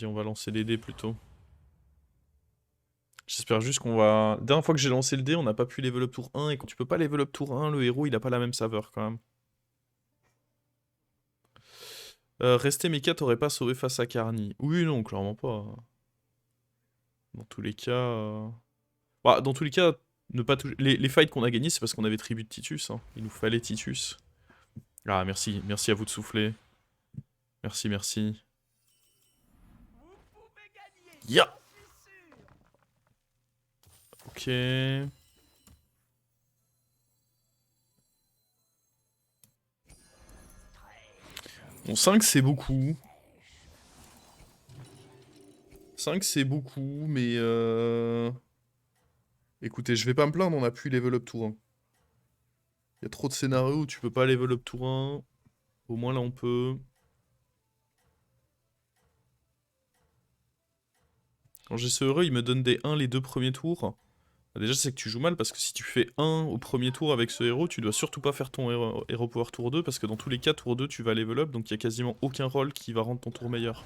Et on va lancer les dés plutôt. J'espère juste qu'on va... Dernière fois que j'ai lancé le dé, on n'a pas pu level up tour 1. Et quand tu peux pas level up tour 1, le héros, il a pas la même saveur quand même. Rester Mecha t'aurais pas sauvé face à Carny. Oui, non, clairement pas. Dans tous les cas... Bah, dans tous les cas, ne pas toucher... Les fights qu'on a gagnés, c'est parce qu'on avait tribu de Titus. Hein. Il nous fallait Titus. Ah, merci. Merci à vous de souffler. Merci, merci. Ya! Ok. Bon, 5 c'est beaucoup. 5 c'est beaucoup, mais écoutez, je vais pas me plaindre, on a pu level up tour 1. Il y a trop de scénarios où tu peux pas level up tour 1. Au moins là on peut. Quand j'ai ce heureux, il me donne des 1 les 2 premiers tours. Bah, déjà c'est que tu joues mal parce que si tu fais 1 au premier tour avec ce héros, tu dois surtout pas faire ton héros power tour 2 parce que dans tous les cas tour 2 tu vas level up donc il y a quasiment aucun rôle qui va rendre ton tour meilleur.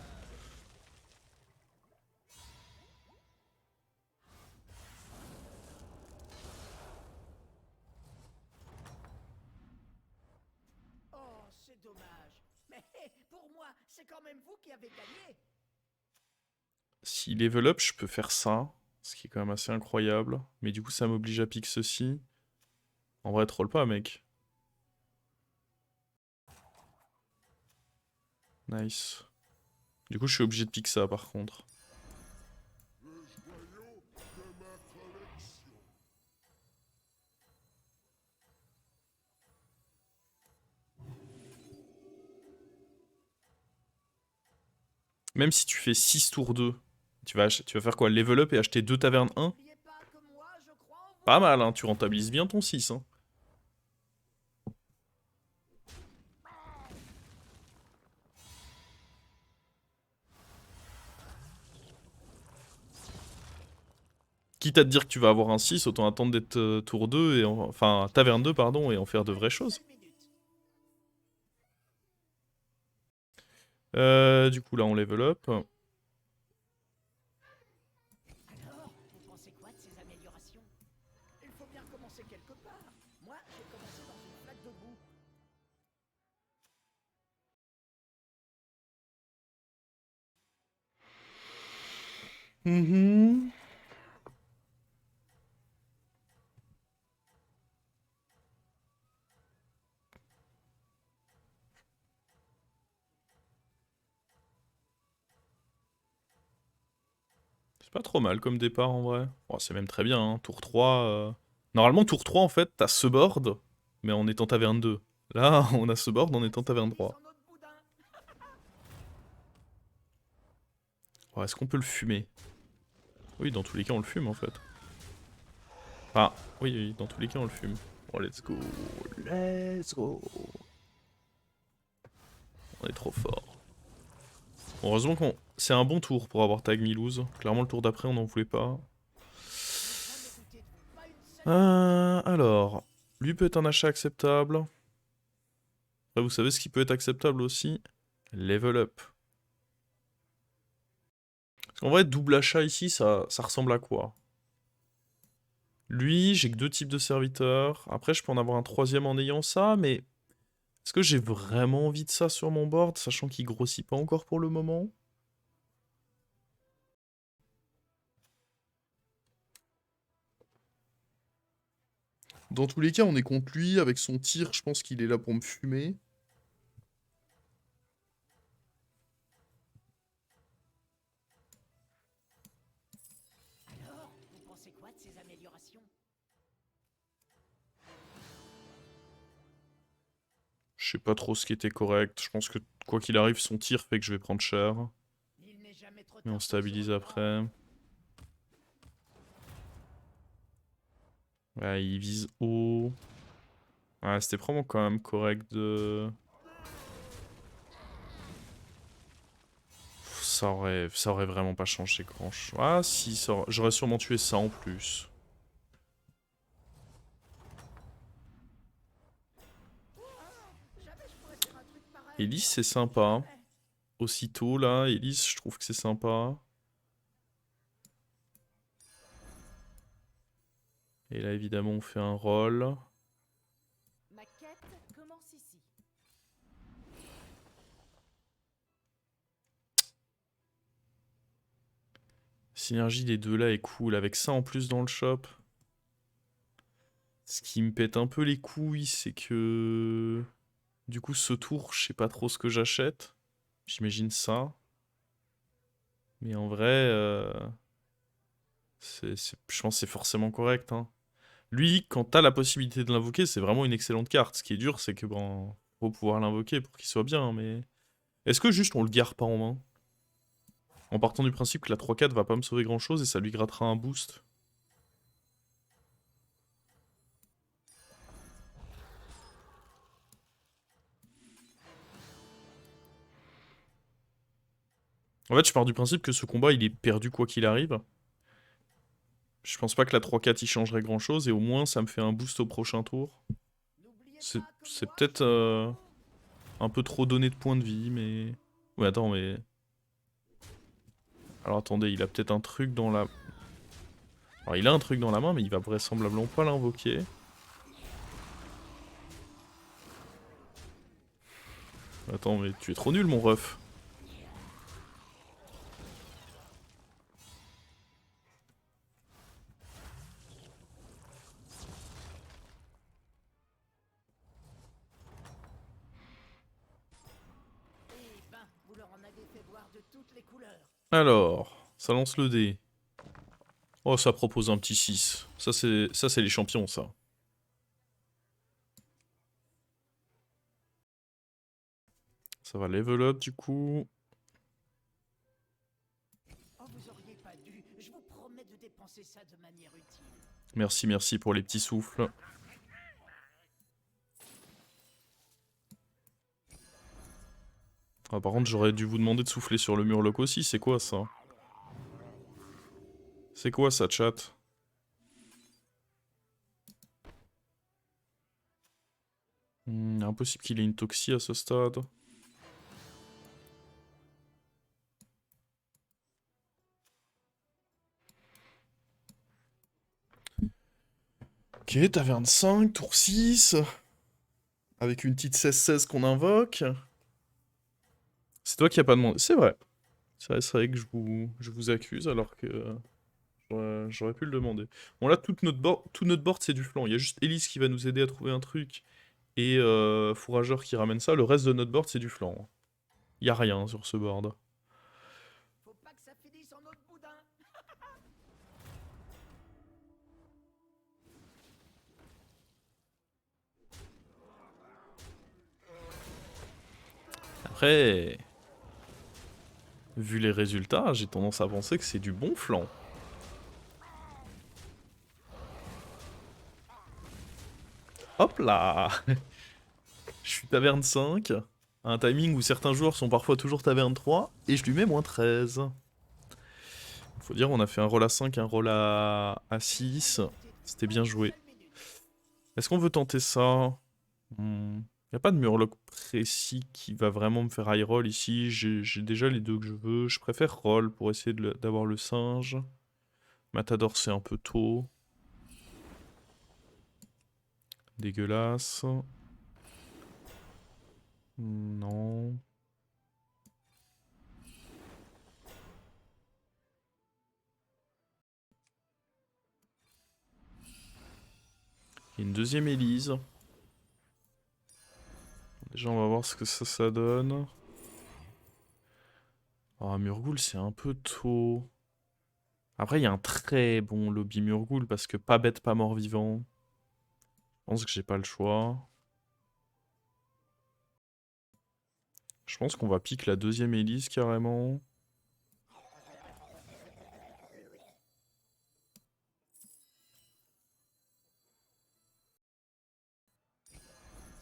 Oh, c'est dommage. Mais pour moi, c'est quand même vous qui avez gagné. Si level up, je peux faire ça, ce qui est quand même assez incroyable. Mais du coup ça m'oblige à pique ceci. En vrai troll pas mec. Nice. Du coup je suis obligé de pique ça par contre. Même si tu fais 6 tours 2, tu vas faire quoi? Level up et acheter 2 tavernes 1? N'oubliez pas que moi, je crois en vous. Pas mal, hein, tu rentabilises bien ton 6. Hein. Quitte à te dire que tu vas avoir un 6, autant attendre d'être tour 2, enfin taverne 2, pardon, et en faire de vraies choses. 5 minutes. Du coup là on level up. Alors, vous pensez quoi de ces améliorations? Il faut bien commencer quelque part. Moi, j'ai commencé dans une flaque de boue. Mhm. C'est pas trop mal comme départ en vrai. Bon, c'est même très bien, hein. Tour 3. Normalement tour 3 en fait, t'as ce board, mais en étant taverne 2. Là, on a ce board en étant taverne Servi 3. sans notre boudin. Oh, est-ce qu'on peut le fumer? Oui, dans tous les cas on le fume en fait. Ah, oui, oui, dans tous les cas on le fume. Oh, let's go. Let's go. On est trop fort. Bon, heureusement qu'on... C'est un bon tour pour avoir tag Milouz. Clairement, le tour d'après, on n'en voulait pas. Je n'ai jamais douté de vous. Pas une seconde. Alors... Lui peut être un achat acceptable. Après, vous savez ce qui peut être acceptable aussi? Level up. Parce qu'en vrai, double achat ici, ça ressemble à quoi? Lui, j'ai que 2 types de serviteurs. Après, je peux en avoir un troisième en ayant ça, mais... Est-ce que j'ai vraiment envie de ça sur mon board, sachant qu'il grossit pas encore pour le moment? Dans tous les cas, on est contre lui. Avec son tir, je pense qu'il est là pour me fumer. Alors, vous pensez quoi de ces améliorations? Je sais pas trop ce qui était correct. Je pense que quoi qu'il arrive, son tir fait que je vais prendre cher. Il n'est jamais trop Mais on tard pour se stabilise reprendre. après. Ouais, il vise haut. Ouais, c'était vraiment quand même correct de... Ça aurait vraiment pas changé grand chose. Ah si, j'aurais sûrement tué ça en plus. Jamais je pourrais faire un truc pareil. Elise, c'est sympa. Jamais. aussitôt là, Elise, je trouve que c'est sympa. Et là évidemment on fait un roll. Ma quête commence ici. Synergie des deux là est cool, avec ça en plus dans le shop. Ce qui me pète un peu les couilles, c'est que... Du coup ce tour, je sais pas trop ce que j'achète. J'imagine ça. Mais en vrai, je pense que c'est forcément correct, hein. Lui, quand t'as la possibilité de l'invoquer, c'est vraiment une excellente carte. Ce qui est dur, c'est que bon, faut pouvoir l'invoquer pour qu'il soit bien, mais... Est-ce que juste on le garde pas en main? En partant du principe que la 3-4 va pas me sauver grand chose et ça lui grattera un boost. En fait, je pars du principe que ce combat, il est perdu quoi qu'il arrive. Je pense pas que la 3-4 y changerait grand chose et au moins ça me fait un boost au prochain tour. N'oubliez C'est pas que c'est moi, peut-être je suis bon. un peu trop donné de points de vie, mais... Ouais, attends, mais... Alors attendez, il a peut-être un truc dans la... Alors il a un truc dans la main, mais il va vraisemblablement pas l'invoquer. Attends, mais tu es trop nul, mon ref. Eh ben, vous leur en avez fait voir de toutes les couleurs. Alors, ça lance le dé. Oh, ça propose un petit 6. Ça, c'est les champions, ça. Ça va level up, du coup. Oh, vous auriez pas dû. Je vous promets de dépenser ça de manière utile. Merci, merci pour les petits souffles. Ah, par contre, j'aurais dû vous demander de souffler sur le murloc aussi. C'est quoi, ça? C'est quoi, ça, chat? Impossible qu'il ait une toxie à ce stade. Ok, taverne 5, tour 6. Avec une petite 16-16 qu'on invoque. C'est toi qui as pas demandé. C'est vrai. C'est vrai que je vous accuse alors que j'aurais pu le demander. Bon là, tout notre board c'est du flanc. Il y a juste Elise qui va nous aider à trouver un truc. Et Fourrageur qui ramène ça. Le reste de notre board c'est du flanc. Il y a rien sur ce board. Faut pas que ça finisse en autre boudin. Après, vu les résultats, j'ai tendance à penser que c'est du bon flanc. Hop là. Je suis taverne 5, à un timing où certains joueurs sont parfois toujours taverne 3, et je lui mets moins 13. Faut dire, on a fait un roll à 5, un roll à 6. C'était bien joué. Est-ce qu'on veut tenter ça? Y a pas de murloc précis qui va vraiment me faire high roll ici. J'ai déjà les deux que je veux. Je préfère roll pour essayer d'avoir le singe. Matador, c'est un peu tôt. Dégueulasse. Non. Il y a une deuxième Élise. Déjà, on va voir ce que ça donne. Oh, Murgoul, c'est un peu tôt. Après, il y a un très bon lobby Murgoul parce que pas bête, pas mort vivant. Je pense que j'ai pas le choix. Je pense qu'on va pique la deuxième Élise carrément.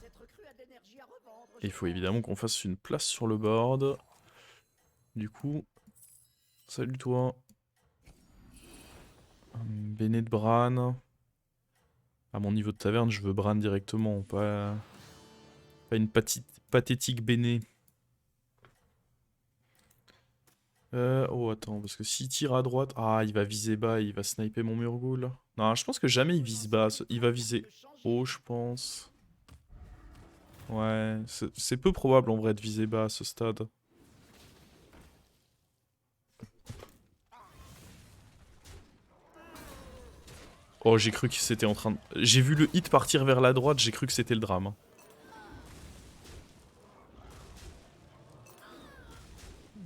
Cette recrue a de l'énergie à revendre. Et il faut évidemment qu'on fasse une place sur le board. Du coup, salut toi. Béné de Bran. À mon niveau de taverne, je veux Bran directement, pas une pathétique Béné. Oh, attends, parce que s'il tire à droite... Ah, il va viser bas, il va sniper mon Murgool. Non, je pense que jamais il vise bas. Il va viser haut, je pense. Ouais, c'est peu probable en vrai de viser bas à ce stade. Oh, j'ai cru que c'était en train de... J'ai vu le hit partir vers la droite, j'ai cru que c'était le drame.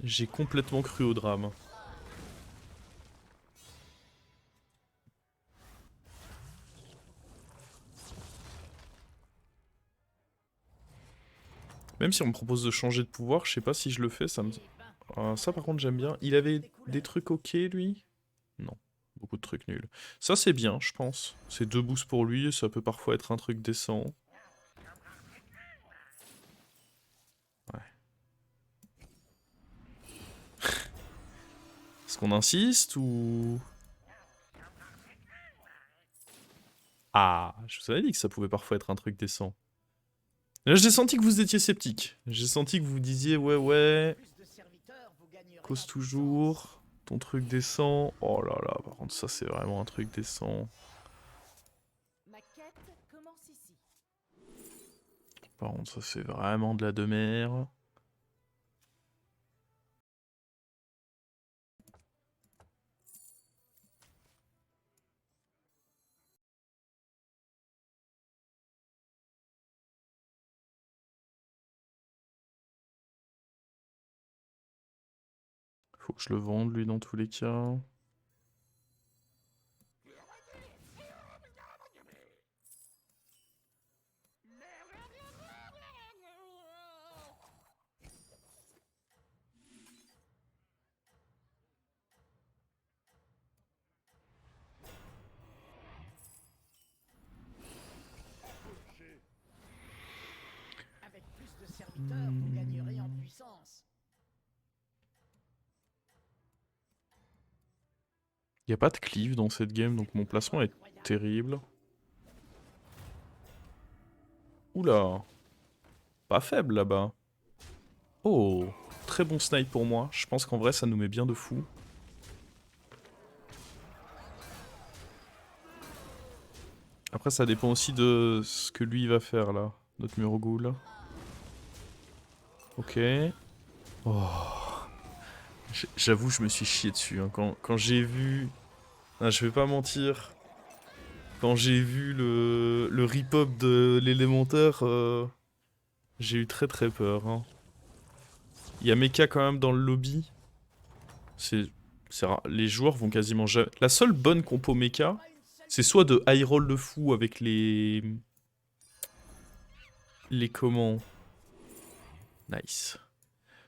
J'ai complètement cru au drame. Même si on me propose de changer de pouvoir, je sais pas si je le fais, ça me... ça par contre j'aime bien. Il avait des trucs ok lui? Non, beaucoup de trucs nuls. Ça c'est bien, je pense. C'est 2 boosts pour lui, et ça peut parfois être un truc décent. Ouais. Est-ce qu'on insiste ou... Ah, je vous avais dit que ça pouvait parfois être un truc décent. Là j'ai senti que vous étiez sceptique. J'ai senti que vous disiez ouais ouais, cause toujours, ton truc décent. Oh là là, par contre ça c'est vraiment un truc décent. Ma quête commence ici. Par contre ça c'est vraiment de la demeure. Faut que je le vende lui dans tous les cas. Avec plus de serviteurs, vous gagnerez en puissance. Y a pas de cleave dans cette game, donc mon placement est terrible. Oula, pas faible là-bas. Oh, très bon snipe pour moi. Je pense qu'en vrai ça nous met bien de fou. Après ça dépend aussi de ce que lui va faire là, notre Murgool. Ok. Oh. J'avoue je me suis chié dessus. Hein. Quand j'ai vu... Ah, je vais pas mentir. Quand j'ai vu le rip-up de l'élémentaire, j'ai eu très très peur. Hein. Il y a Mecha quand même dans le lobby. C'est rare. Les joueurs vont quasiment jamais... La seule bonne compo mecha, c'est soit de high roll de fou avec les... Les comment... Nice.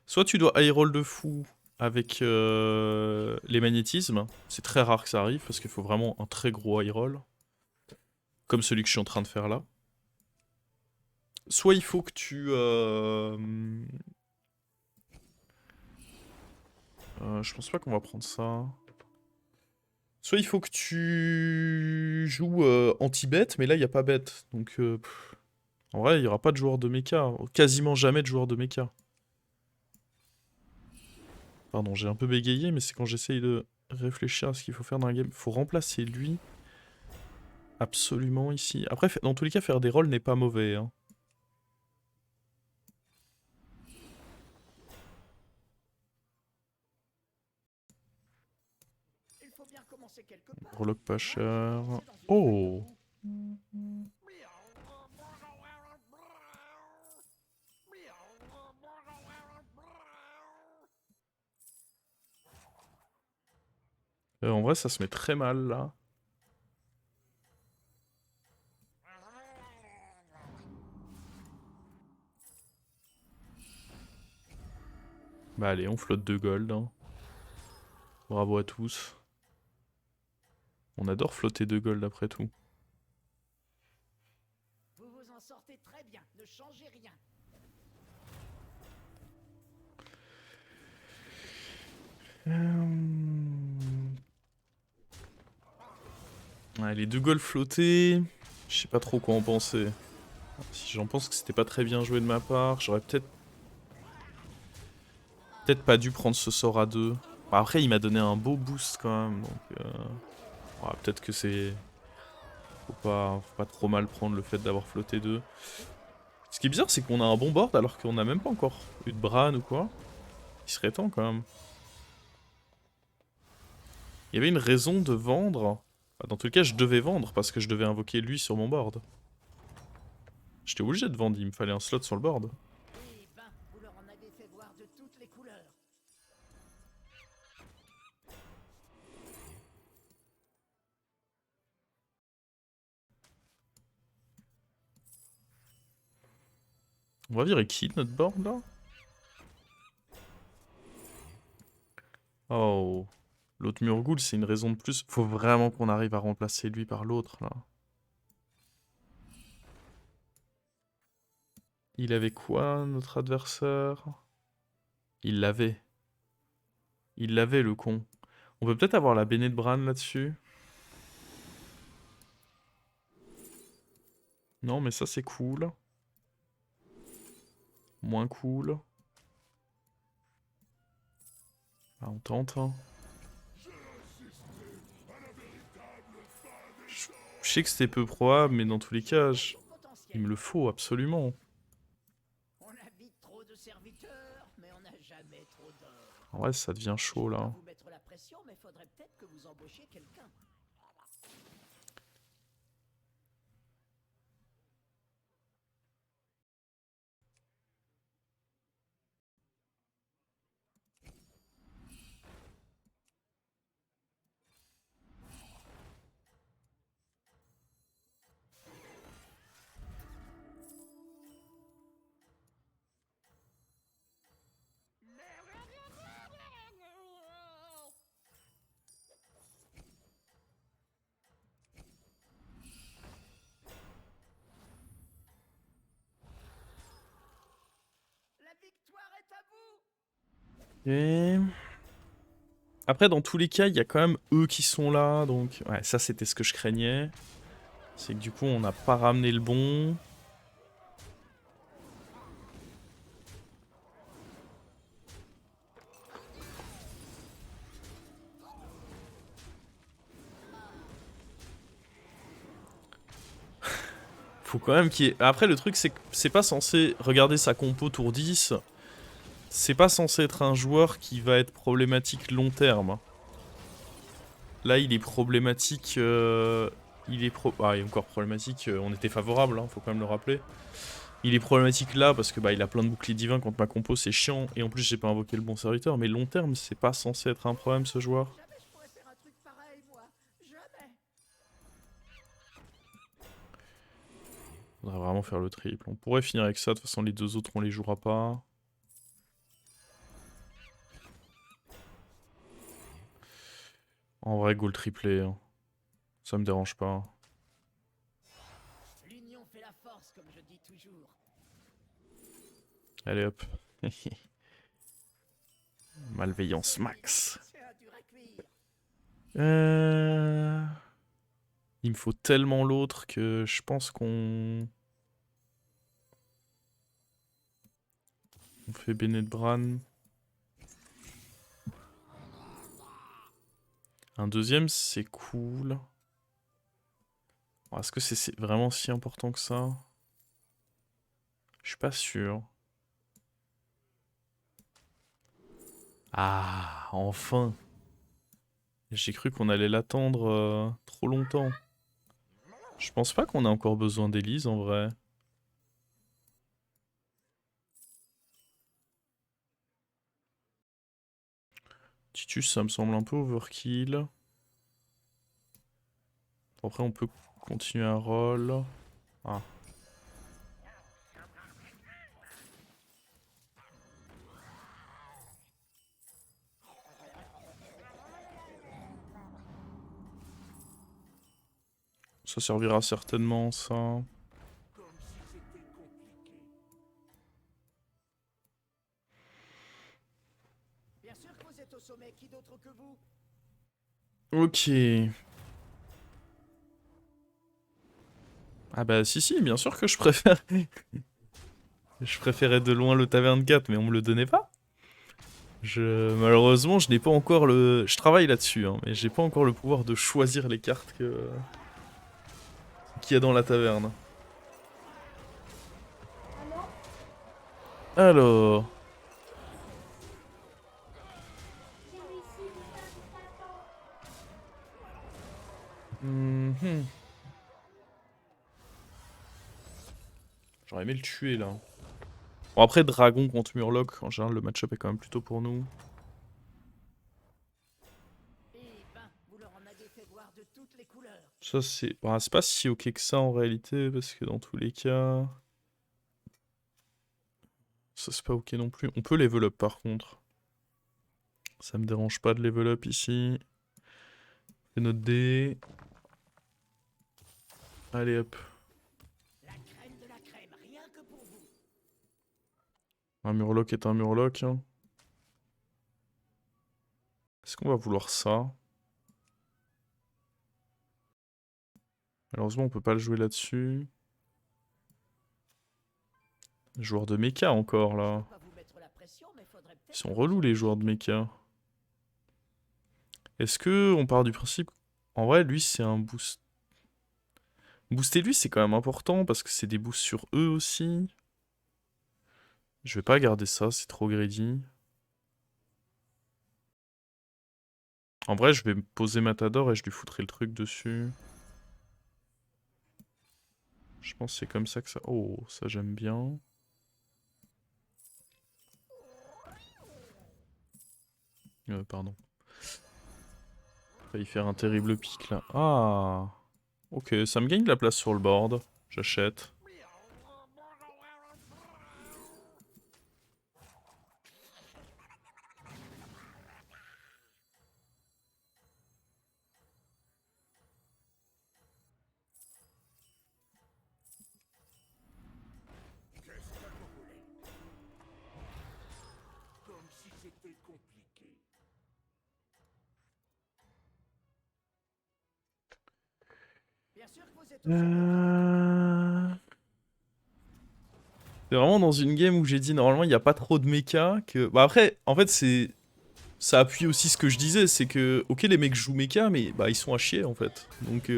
Soit tu dois high roll de fou avec les magnétismes. C'est très rare que ça arrive parce qu'il faut vraiment un très gros high roll. Comme celui que je suis en train de faire là. Soit il faut que tu... je pense pas qu'on va prendre ça. Soit il faut que tu joues anti-bête, mais là il n'y a pas bête. Donc en vrai il n'y aura pas de joueur de mecha. Quasiment jamais de joueur de mecha. Pardon, j'ai un peu bégayé, mais c'est quand j'essaye de réfléchir à ce qu'il faut faire dans la game. Faut remplacer lui. Absolument ici. Après, dans tous les cas, faire des rolls n'est pas mauvais. Hein. Il faut bien commencer quelque part. Relock pas Moi, cher. j'ai commencé dans une Oh! En vrai, ça se met très mal là. Bah allez, on flotte 2 gold. Hein. Bravo à tous. On adore flotter 2 gold après tout. Vous vous en sortez très bien, ne changez rien. Ouais, les 2 goals flottés, je sais pas trop quoi en penser. Si j'en pense que c'était pas très bien joué de ma part, j'aurais peut-être... Peut-être pas dû prendre ce sort à 2. Bah, après, il m'a donné un beau boost quand même, donc... ouais, peut-être que c'est... faut pas trop mal prendre le fait d'avoir flotté 2. Ce qui est bizarre, c'est qu'on a un bon board alors qu'on a même pas encore eu de Bran ou quoi. Il serait temps quand même. Il y avait une raison de vendre. Bah, dans tous les cas, je devais vendre parce que je devais invoquer lui sur mon board. J'étais obligé de vendre, il me fallait un slot sur le board. Eh ben, vous leur en avez fait voir de toutes les couleurs. On va virer qui de notre board là? Oh. L'autre Murgoul, c'est une raison de plus. Faut vraiment qu'on arrive à remplacer lui par l'autre là. Il avait quoi, notre adversaire? Il l'avait. Il l'avait, le con. On peut peut-être avoir la Béné de Bran là-dessus. Non, mais ça, c'est cool. Moins cool. Ah, on tente, hein. Je sais que c'était peu probable, mais dans tous les cas, il me le faut absolument. On a vite trop de serviteurs, mais on n'a jamais trop d'or. En vrai, ça devient chaud, Je vais pas là. vous mettre la pression, mais faudrait peut-être que vous embauchiez quelqu'un. La victoire est à vous. Et... Après, dans tous les cas, il y a quand même eux qui sont là, donc... Ouais, ça, c'était ce que je craignais. C'est que du coup, on n'a pas ramené le bon. Faut quand même qu'il y ait... Après, le truc, c'est que c'est pas censé regarder sa compo tour 10. C'est pas censé être un joueur qui va être problématique long terme. Là, il est problématique... il est encore problématique, on était favorable, hein, faut quand même le rappeler. Il est problématique là parce que bah, il a plein de boucliers divins contre ma compo, c'est chiant. Et en plus, j'ai pas invoqué le bon serviteur. Mais long terme, c'est pas censé être un problème, ce joueur. Jamais je pourrais faire un truc pareil, moi. Jamais. Faudrait vraiment faire le triple. On pourrait finir avec ça, de toute façon, les deux autres, on les jouera pas. En vrai, go le triplé, hein. Ça me dérange pas. L'union fait la force, comme je dis toujours. Allez hop. Malveillance max. C'est un dur à cuire. Il me faut tellement l'autre que je pense qu'on... On fait Bennett Bran. Un deuxième, c'est cool. Est-ce que c'est vraiment si important que ça? Je suis pas sûr. Ah, enfin. J'ai cru qu'on allait l'attendre trop longtemps. Je pense pas qu'on a encore besoin d'Elise en vrai. Titus, ça me semble un peu overkill. Après, on peut continuer un roll. Ah. Ça servira certainement, ça. Bien sûr que vous êtes au sommet, qui d'autre que vous? Ok. Ah bah si, bien sûr que je préfère. Je préférais de loin le Taverne 4, mais on me le donnait pas. Malheureusement, je n'ai pas encore le... Je travaille là-dessus, hein, mais j'ai pas encore le pouvoir de choisir les cartes qu'il y a dans la taverne. Alors... Mhm. J'aurais aimé le tuer, là. Bon, après, Dragon contre Murloc, en général, le match-up est quand même plutôt pour nous. Eh ben, vous leur en avez fait voir de toutes les couleurs. Ça, c'est... Bah, c'est pas si ok que ça, en réalité, parce que dans tous les cas... Ça, c'est pas ok non plus. On peut level up, par contre. Ça me dérange pas de level up, ici. C'est notre dé. Allez, hop. La crème de la crème, rien que pour vous. Un Murloc est un Murloc, hein. Est-ce qu'on va vouloir ça? Malheureusement, on peut pas le jouer là-dessus. Joueur de mecha encore, Je veux là. pas vous mettre la pression, mais faudrait Ils peut-être sont que relous, vous les en joueurs de ayez. mecha. Est-ce que on part du principe... En vrai, lui, c'est un boost. Booster lui, c'est quand même important, parce que c'est des boosts sur eux aussi. Je vais pas garder ça, c'est trop greedy. En vrai, je vais me poser Matador et je lui foutrai le truc dessus. Je pense que c'est comme ça que ça... Oh, ça j'aime bien. Pardon. Failli faire un terrible pic là. Ah. Ok, ça me gagne de la place sur le board. J'achète. Comme si c'était compliqué. Bien sûr que vous êtes au sommet. C'est vraiment dans une game où j'ai dit normalement il n'y a pas trop de mecha que... Bah après, en fait c'est... Ça appuie aussi ce que je disais, c'est que... Ok les mecs jouent mecha mais bah ils sont à chier en fait. Donc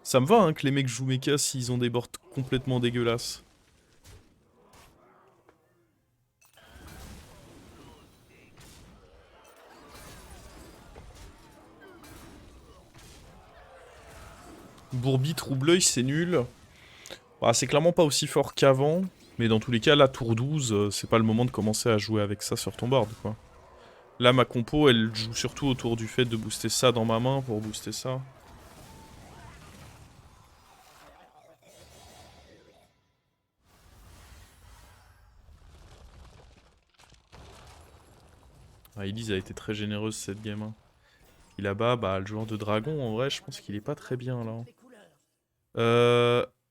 ça me va hein, que les mecs jouent mecha s'ils ont des boards complètement dégueulasses. Bourbi, Troubleuil, c'est nul. Bah, c'est clairement pas aussi fort qu'avant. Mais dans tous les cas, là, tour 12, c'est pas le moment de commencer à jouer avec ça sur ton board, quoi. Là, ma compo, elle joue surtout autour du fait de booster ça dans ma main pour booster ça. Ah, Elise a été très généreuse cette game, hein. Et là-bas, bah, le joueur de dragon, en vrai, je pense qu'il est pas très bien, là. Les couleurs.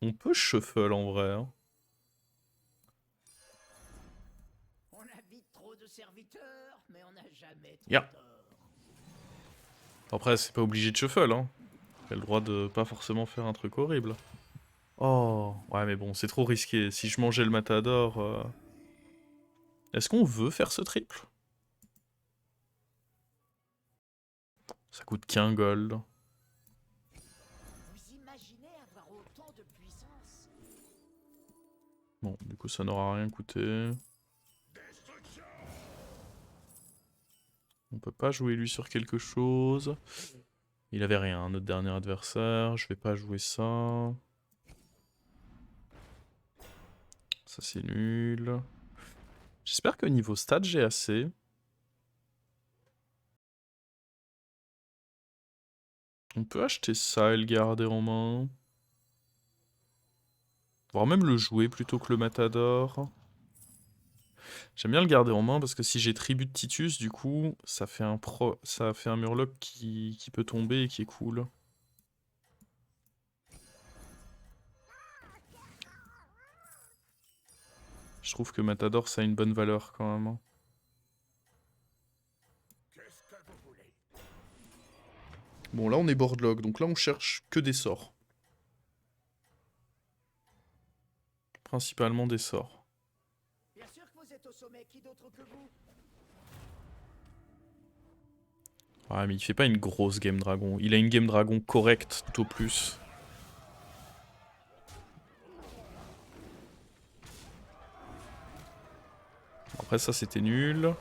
On peut shuffle, en vrai, hein. On a vite trop de serviteurs, mais on n'a jamais trop Ya. tort. Après, c'est pas obligé de shuffle, hein. T'as le droit de pas forcément faire un truc horrible. Oh, ouais, mais bon, c'est trop risqué. Si je mangeais le matador... Est-ce qu'on veut faire ce triple? Ça coûte qu'un gold. Vous imaginez avoir autant de puissance? Bon, du coup, ça n'aura rien coûté. On peut pas jouer lui sur quelque chose. Il avait rien, notre dernier adversaire. Je vais pas jouer ça. Ça, c'est nul. J'espère que niveau stat, j'ai assez. On peut acheter ça et le garder en main. Voire même le jouer plutôt que le matador. J'aime bien le garder en main parce que si j'ai Tribut de Titus, du coup, ça fait un Murloc qui peut tomber et qui est cool. Je trouve que Matador, ça a une bonne valeur quand même, hein. Qu'est-ce que vous voulez? Bon, là, on est boardlock, donc là, on cherche que des sorts. Principalement des sorts. Bien sûr que vous êtes au sommet, qui d'autre que vous? Ouais, mais il fait pas une grosse game dragon. Il a une game dragon correcte, tout au plus. Après ça, c'était nul.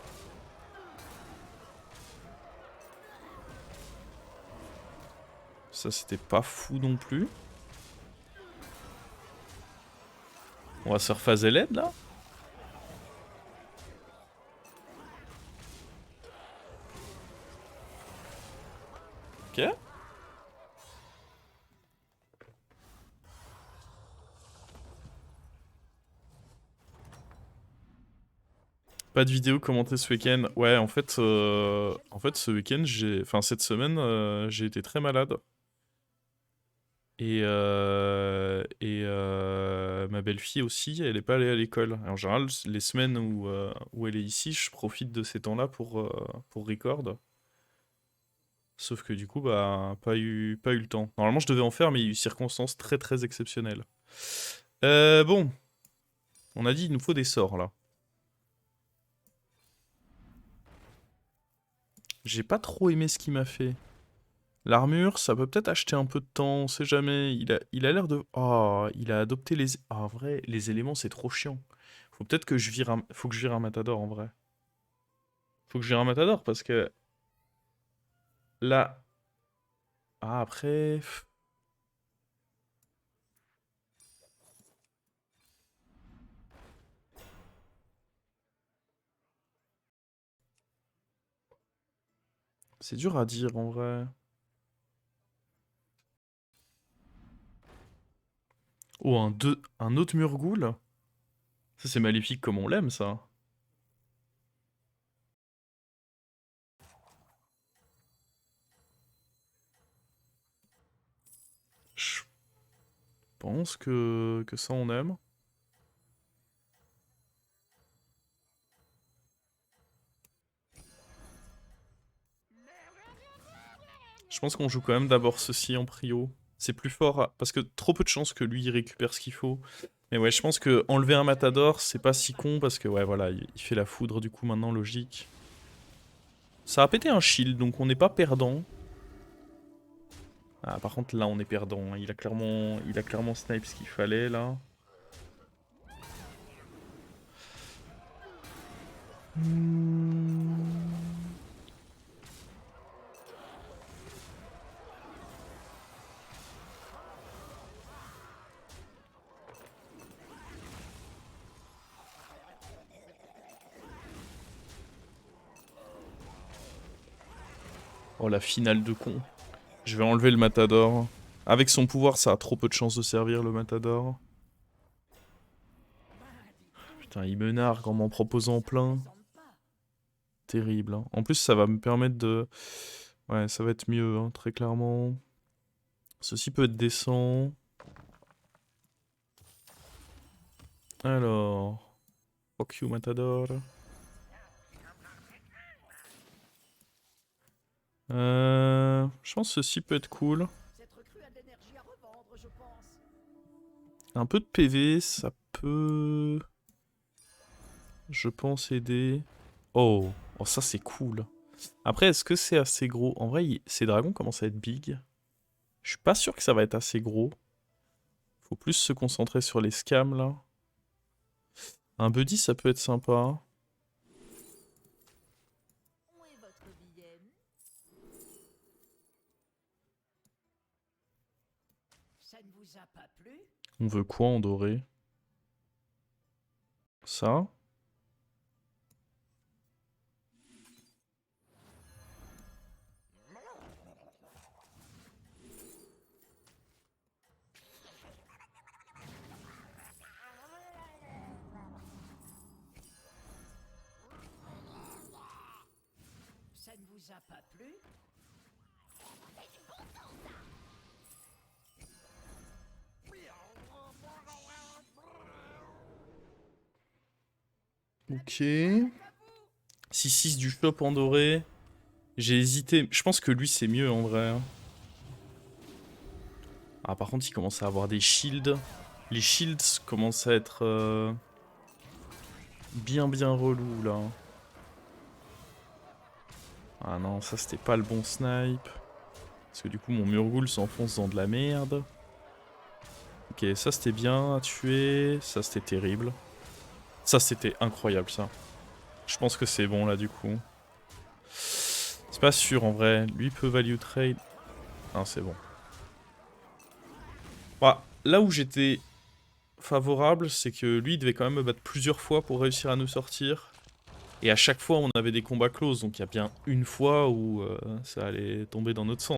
Ça, c'était pas fou non plus. On va se refaser l'aide, là. Ok. Pas de vidéo commentée ce week-end. Ouais, en fait, ce week-end, enfin cette semaine, j'ai été très malade. Et ma belle-fille aussi, elle est pas allée à l'école. En général, les semaines où elle est ici, je profite de ces temps-là pour record. Sauf que du coup, bah, pas eu le temps. Normalement, je devais en faire, mais il y a eu circonstances très très exceptionnelles. Bon, on a dit il nous faut des sorts là. J'ai pas trop aimé ce qu'il m'a fait. L'armure, ça peut peut-être acheter un peu de temps, on sait jamais. Il a l'air de... Oh, il a adopté les... Ah, en vrai, les éléments, c'est trop chiant. Faut peut-être que je vire un... Faut que je vire un matador, en vrai. Faut que je vire un matador, parce que... Là... Ah, après... C'est dur à dire, en vrai. Oh, un autre Murgoul? Ça, c'est maléfique comme on l'aime, ça. Je pense que ça, on aime. Je pense qu'on joue quand même d'abord ceci en prio. C'est plus fort, parce que trop peu de chances que lui il récupère ce qu'il faut. Mais ouais, je pense que enlever un matador, c'est pas si con, parce que ouais, voilà, il fait la foudre du coup maintenant, logique. Ça a pété un shield, donc on n'est pas perdant. Ah, par contre là on est perdant, hein. Il a clairement snipe ce qu'il fallait là. Oh la finale de con. Je vais enlever le matador. Avec son pouvoir, ça a trop peu de chances de servir le matador. Putain, il me nargue en m'en proposant plein. Terrible, hein. En plus, ça va me permettre de... Ouais, ça va être mieux, hein, très clairement. Ceci peut être décent. Alors... Fuck you, Matador. Je pense que ceci peut être cool. Cette recrue a de l'énergie à revendre, je pense. Un peu de PV, ça peut... Je pense aider. Oh, oh ça c'est cool. Après, est-ce que c'est assez gros? En vrai, ces dragons commencent à être big. Je suis pas sûr que ça va être assez gros. Faut plus se concentrer sur les scams, là. Un buddy, ça peut être sympa. Où est votre billet? Ça ne vous a pas plu? On veut quoi en doré? Ça? Ça ne vous a pas plu? Ok. 6-6 du shop en doré. J'ai hésité. Je pense que lui, c'est mieux en vrai, hein. Ah, par contre, il commence à avoir des shields. Les shields commencent à être bien relous là. Ah non, ça c'était pas le bon snipe. Parce que du coup mon Murgoul s'enfonce dans de la merde. Ok, ça c'était bien à tuer. Ça c'était terrible. Ça c'était incroyable ça. Je pense que c'est bon là du coup. C'est pas sûr en vrai. Lui peut value trade. Non, c'est bon. Bah, là où j'étais favorable, c'est que lui il devait quand même me battre plusieurs fois pour réussir à nous sortir. Et à chaque fois on avait des combats close. Donc il y a bien une fois où ça allait tomber dans notre sens.